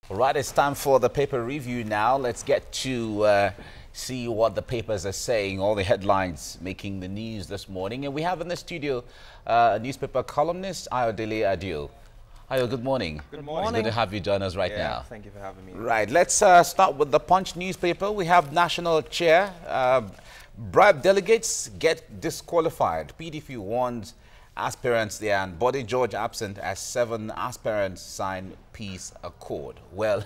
All right, it's time for the paper review now. Let's get to see what the papers are saying, all the headlines making the news this morning. And we have in the studio a newspaper columnist, Ayodele Adio. Ayo, good morning. Good morning. It's good to have you join us right now. Thank you for having me. Right, let's start with the Punch newspaper. We have national chair. Bribe delegates get disqualified. PDP warns aspirants there, and Body George absent as 7 aspirants sign peace accord. Well,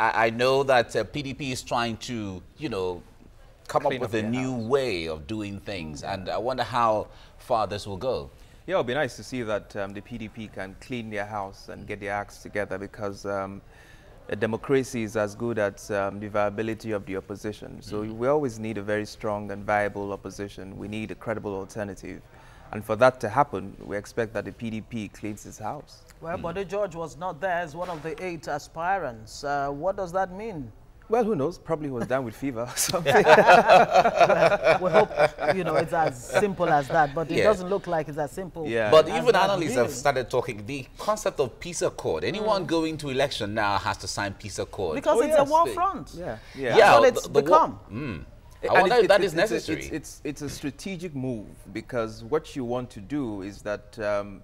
I know that PDP is trying to, come up with a new way of doing things, and I wonder how far this will go. Yeah, it would be nice to see that the PDP can clean their house and get their acts together, because a democracy is as good as the viability of the opposition. So we always need a very strong and viable opposition. We need a credible alternative. And for that to happen, we expect that the PDP cleans its house. Well, Body George was not there as one of the 8 aspirants. What does that mean? Well, who knows? Probably was down with fever or something. Well, we hope, it's as simple as that, but it doesn't look like it's as simple. Yeah. But even analysts have started talking, the concept of peace accord. Anyone going to election now has to sign peace accord. Because it's a war front. Yeah. That's what it's become. I wonder if that is necessary. It's a strategic move, because what you want to do is that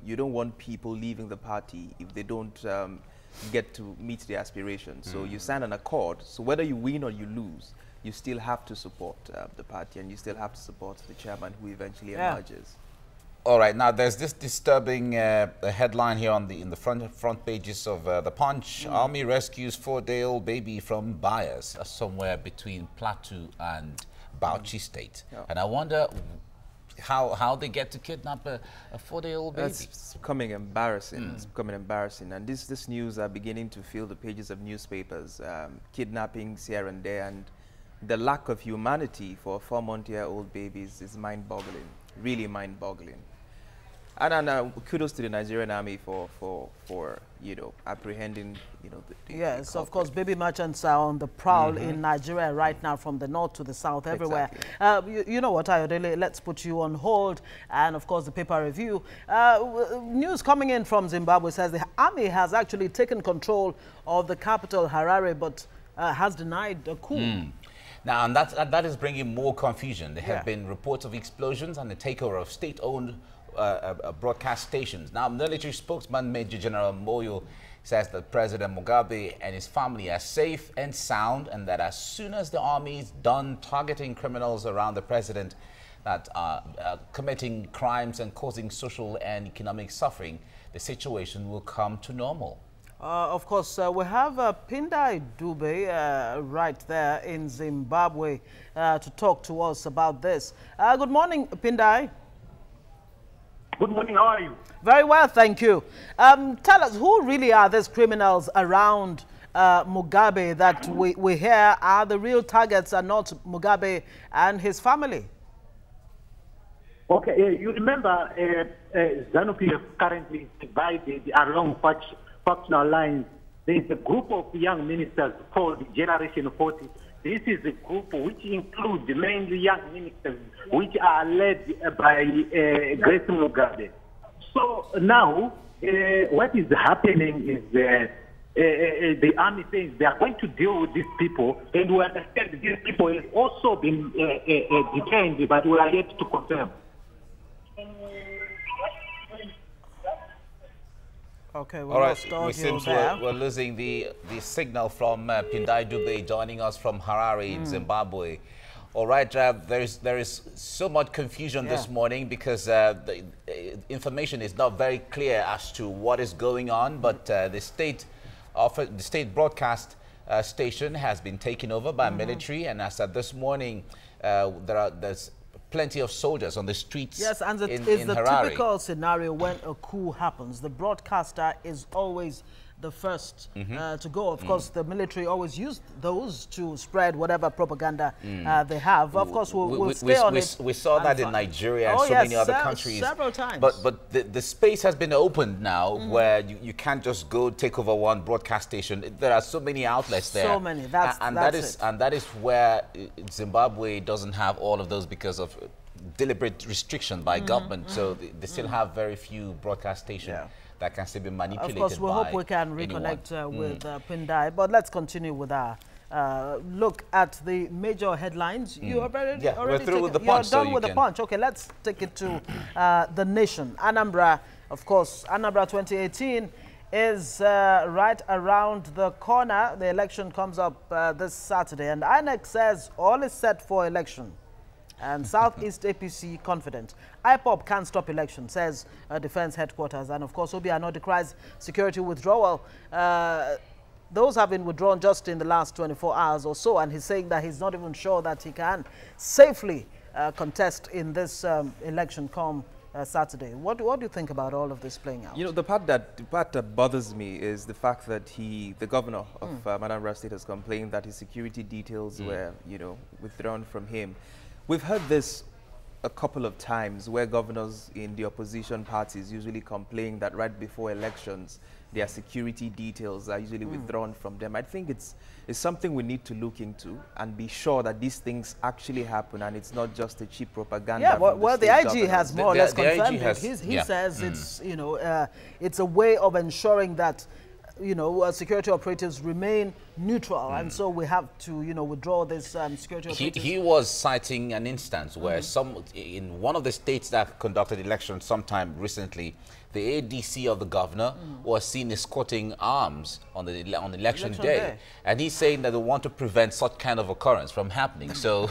you don't want people leaving the party if they don't get to meet their aspirations. So you sign an accord, so whether you win or you lose, you still have to support the party, and you still have to support the chairman who eventually emerges. All right, now there's this disturbing headline here in the front pages of the Punch. Army rescues 4-day-old baby from buyers somewhere between Plateau and Bauchi State. And I wonder how they get to kidnap a 4-day-old baby. It's becoming embarrassing. It's becoming embarrassing. And this news are beginning to fill the pages of newspapers. Kidnappings here and there, and the lack of humanity for a 4-month-old baby is mind-boggling, really mind-boggling. And kudos to the Nigerian Army for apprehending, Yes, of course, baby merchants are on the prowl in Nigeria right now, from the north to the south, everywhere. Exactly. You know what, Ayodele, let's put you on hold. And of course, the paper review. News coming in from Zimbabwe says the army has actually taken control of the capital, Harare, but has denied a coup. Now, and that is bringing more confusion. There have been reports of explosions and the takeover of state-owned broadcast stations. Now, military spokesman Major General Moyo says that President Mugabe and his family are safe and sound, and that as soon as the army is done targeting criminals around the president that are committing crimes and causing social and economic suffering, the situation will come to normal. Of course, we have Pindai Dube right there in Zimbabwe to talk to us about this. Good morning, Pindai. Good morning, how are you? Very well, thank you. Tell us, who really are these criminals around Mugabe that we hear are the real targets and not Mugabe and his family? Okay, you remember ZANU-PF currently divided along factional lines. There is a group of young ministers called Generation 40. This is a group which includes mainly young ministers, which are led by Grace Mugabe. So now, what is happening is the army says they are going to deal with these people, and we understand these people have also been detained, but we are yet to confirm. Okay, all right. It seems we're losing the signal from Pindai Dube joining us from Harare in Zimbabwe. All right, there is so much confusion this morning because the information is not very clear as to what is going on. But the state broadcast station has been taken over by military, and as of this morning, there's plenty of soldiers on the streets. Yes, and it's the Harare. typical scenario when a coup happens. The broadcaster is always the first to go. Of course, the military always use those to spread whatever propaganda they have. Of course, we'll stay on it. We saw that in Nigeria and so many other countries. Several times. But the space has been opened now where you can't just go take over one broadcast station. There are so many outlets there. So many. That is where Zimbabwe doesn't have all of those because of deliberate restriction by government. So they still have very few broadcast stations that can still be manipulated. Of course, we hope we can reconnect with Pindai, but let's continue with our look at the major headlines. You have already, we're through with the punch. You're done with the punch. Okay, let's take it to the nation. Anambra, of course, Anambra 2018 is right around the corner. The election comes up this Saturday, and INEC says all is set for election. And Southeast APC confident. IPOP can't stop election, says Defense Headquarters. And of course, Obiano decries security withdrawal. Those have been withdrawn just in the last 24 hours or so, and he's saying that he's not even sure that he can safely contest in this election come Saturday. What do you think about all of this playing out? You know, the part that bothers me is the fact that the governor of Anambra State has complained that his security details were, withdrawn from him. We've heard this a couple of times where governors in the opposition parties usually complain that right before elections, their security details are usually withdrawn from them. I think it's something we need to look into and be sure that these things actually happen and it's not just a cheap propaganda. Yeah, well, the IG has more or less confirmed it. He says it's, it's a way of ensuring that security operatives remain neutral, and so we have to, withdraw this security operatives. He was citing an instance where in one of the states that conducted elections sometime recently, the ADC of the governor was seen escorting arms on election day. And he's saying that they want to prevent such kind of occurrence from happening. So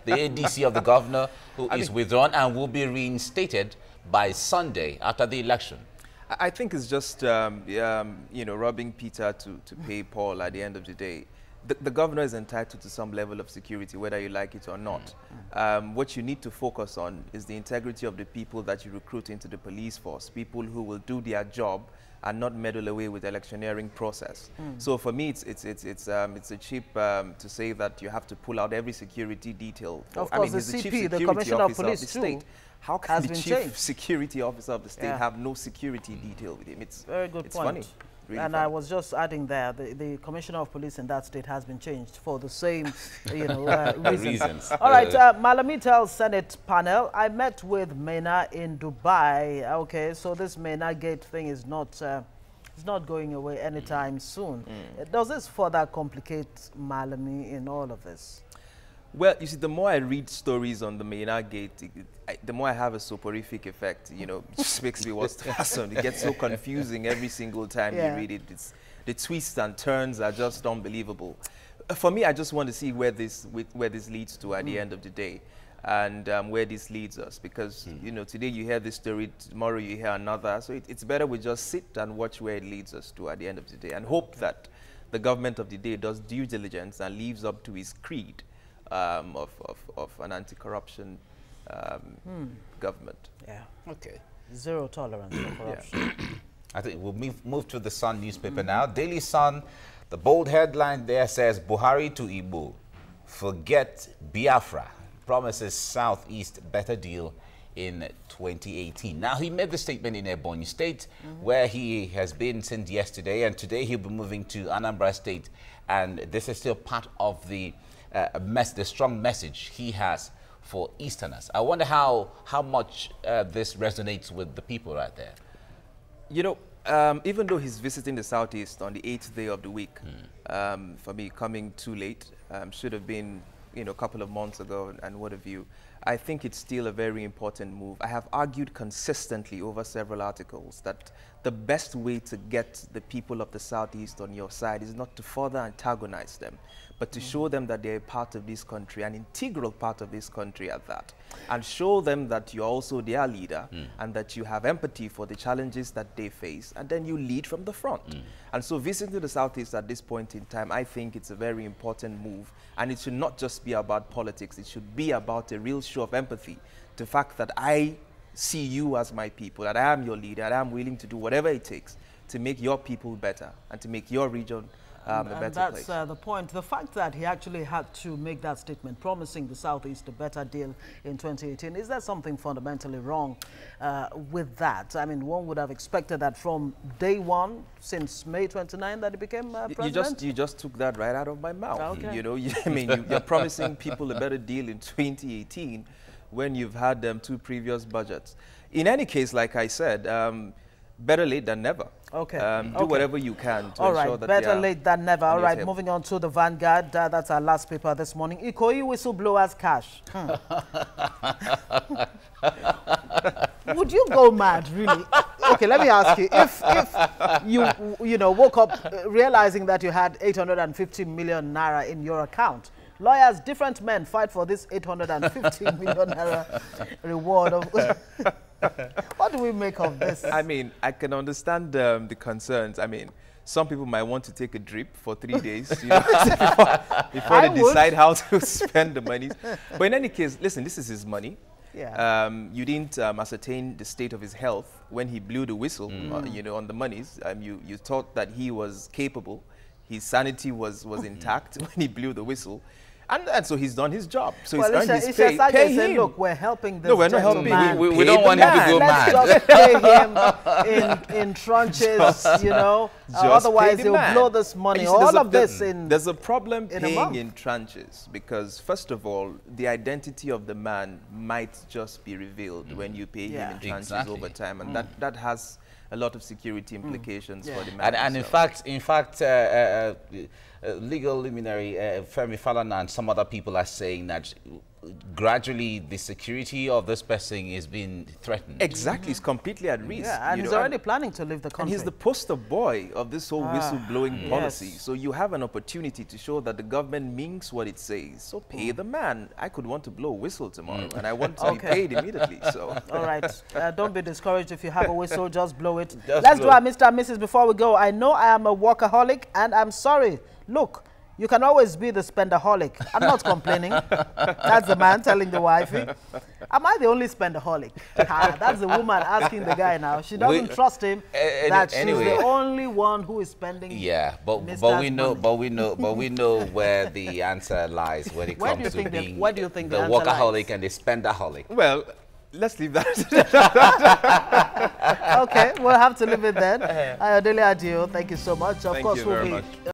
the ADC of the governor who is withdrawn and will be reinstated by Sunday after the election. I think it's just, robbing Peter to pay Paul at the end of the day. The governor is entitled to some level of security, whether you like it or not. What you need to focus on is the integrity of the people that you recruit into the police force, people who will do their job and not meddle away with the electioneering process. So for me, it's a cheap to say that you have to pull out every security detail. Of course, the CP, the Commissioner of Police too, how can the chief security officer of the state have no security detail with him? It's very good point. Funny. Really and funny. I was just adding there, the Commissioner of Police in that state has been changed for the same, reasons. All right, Malami tells Senate panel, I met with Mena in Dubai. Okay, so this Mena Gate thing is not going away anytime soon. Does this further complicate Malami in all of this? Well, you see, the more I read stories on the Mena Gate, the more I have a soporific effect. It just makes me want to happen. It gets so confusing every single time you read it. The twists and turns are just unbelievable. For me, I just want to see where this leads to at the end of the day, and where this leads us. Because today you hear this story, tomorrow you hear another. So it's better we just sit and watch where it leads us to at the end of the day, and hope that the government of the day does due diligence and lives up to his creed. Of an anti-corruption government. Yeah. Okay. Zero tolerance for corruption. I think we'll move to the Sun newspaper now. Daily Sun, the bold headline there says, Buhari to Igbo, forget Biafra, promises Southeast better deal in 2018. Now, he made the statement in Ebonyi State, where he has been since yesterday, and today he'll be moving to Anambra State, and this is still part of the the strong message he has for Easterners. I wonder how much this resonates with the people right there. Even though he's visiting the Southeast on the 8th day of the week, for me, coming too late, should have been, a couple of months ago and what have you, I think it's still a very important move. I have argued consistently over several articles that the best way to get the people of the Southeast on your side is not to further antagonize them, but to show them that they're a part of this country, an integral part of this country at that, and show them that you're also their leader and that you have empathy for the challenges that they face, and then you lead from the front. And so visiting the Southeast at this point in time, I think it's a very important move, and it should not just be about politics, it should be about a real show of empathy, the fact that I see you as my people, that I am your leader, that I am willing to do whatever it takes to make your people better and to make your region a better place. That's the point. The fact that he actually had to make that statement promising the Southeast a better deal in 2018, is there something fundamentally wrong with that? I mean, one would have expected that from day one, since May 29, that he became president. You just took that right out of my mouth. Okay. You're promising people a better deal in 2018 when you've had 2 previous budgets. In any case, like I said, better late than never. Okay. Do whatever you can to ensure that better late than never. All right, moving on to the Vanguard. That's our last paper this morning. Ikoyi whistleblowers cash. Would you go mad, really? Okay, let me ask you. If you woke up realizing that you had 850 million naira in your account, lawyers, different men fight for this 850 million naira reward. What do we make of this? I mean, I can understand the concerns. I mean, some people might want to take a drip for 3 days, before they decide how to spend the money. But in any case, listen, this is his money. Yeah. You didn't ascertain the state of his health when he blew the whistle, on the monies. You thought that he was capable. His sanity was intact when he blew the whistle. And so he's done his job. So he's earned his pay. Pay him. Look, we're helping this. No, we're not helping. We don't want him to go mad. Let's just pay him in tranches, otherwise he'll blow this money. All of this in There's a problem paying in tranches because, first of all, the identity of the man might just be revealed when you pay him in tranches over time. And that has a lot of security implications for the man. And in fact, legal luminary Femi Falana and some other people are saying that gradually the security of this person is being threatened. Exactly, it's completely at risk. Yeah, and he's already planning to leave the country. And he's the poster boy of this whole whistleblowing policy. So you have an opportunity to show that the government means what it says. So pay the man. I could want to blow a whistle tomorrow, and I want to be paid immediately. So all right, don't be discouraged if you have a whistle, just blow it. Let's do our Mr. and Mrs. before we go. I know I am a workaholic, and I'm sorry. Look, you can always be the spendaholic. I'm not complaining. That's the man telling the wifey. Am I the only spendaholic? That's the woman asking the guy now. She doesn't trust him that she's the only one who is spending. Yeah, but we know where the answer lies when it comes to being where do you think the workaholic and the spendaholic. Well, let's leave that. Okay, we'll have to leave it then. Ayodele Adio, thank you so much. Of course, we'll be